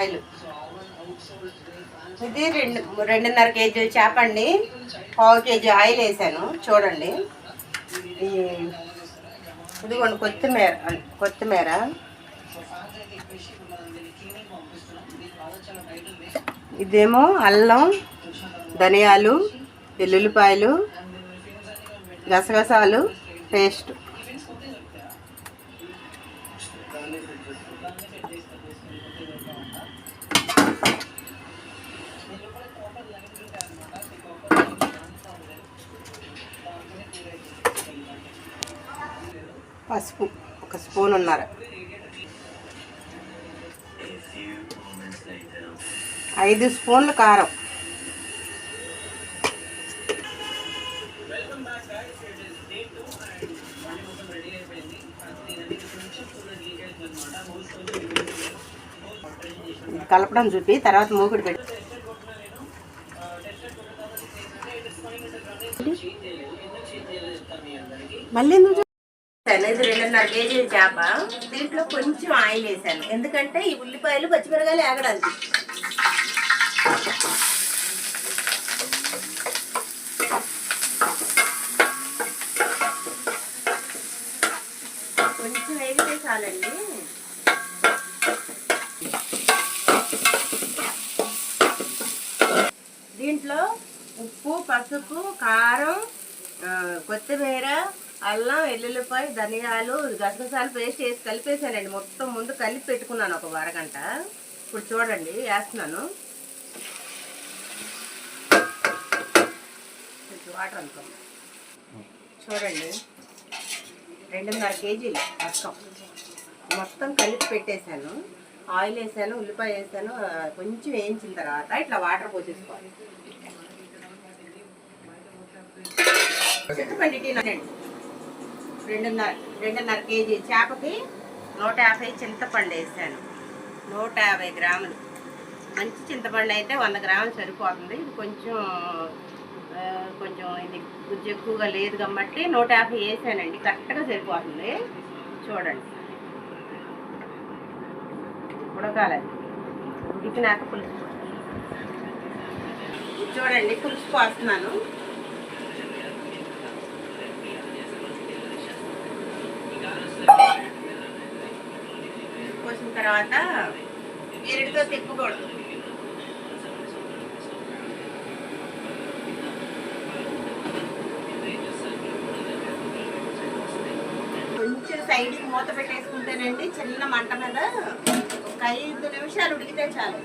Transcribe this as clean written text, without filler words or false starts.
Oil. ఇది 2.5 కేజీలు చేప అండి. 1/4 కేజీ ఆయిల్ వేసాను. చూడండి. ఇదిగోండి కొత్తిమీర, ఇదేమో అల్లం, ధనియాలు, వెల్లుల్లిపాయలు, గసగసాలు పేస్ట్, పసుపు 1 స్పూనున్నర, 5 స్పూన్లు కారం, కలపడం చూపి తర్వాత మూకుడు పెట్టి మళ్ళీ ఇది 2.5 కేజీల చేప. దీంట్లో కొంచెం ఆయిల్ వేసాను, ఎందుకంటే ఈ ఉల్లిపాయలు పచ్చిమిరకాయలు వేగడానికి. కొంచెం వేగితే చాలండి. దీంట్లో ఉప్పు, పసుపు, కారం, కొత్తిమీర, అల్లం, వెల్లుల్లిపాయ, ధనియాలు, గసగసాలు పేస్ట్ వేసి కలిపేసానండి. మొత్తం ముందు కలిపి పెట్టుకున్నాను 1 అరగంట. ఇప్పుడు చూడండి వేస్తున్నాను. వాటర్ అనుకో. చూడండి 2.5 కేజీలు మొత్తం కలిపి పెట్టేశాను. ఆయిల్ వేసాను, ఉల్లిపాయ వేసాను. కొంచెం వేయించిన తర్వాత ఇట్లా వాటర్ పోసేసుకోవాలి. చింతపండు 2.5 కేజీ చేపకి 150 చింతపండు వేసాను. 150 గ్రాములు. మంచి చింతపండు అయితే 100 గ్రాములు సరిపోతుంది. ఇది కొంచెం ఇది గుజ్జు ఎక్కువగా లేదు కాబట్టి 150 వేసానండి. కరెక్ట్గా సరిపోతుంది. చూడండి ఉడకాలి. ఉడికినాక పులుసు చూడండి. పులుసు పోస్తున్నాను. పోసిన తర్వాత ఎరుడుతో తిప్పకూడదు. కొంచెం సైడ్కి మూత పెట్టేసుకుంటేనండి చిన్న మంట మీద 1 5 నిమిషాలు ఉడికితే చాలు.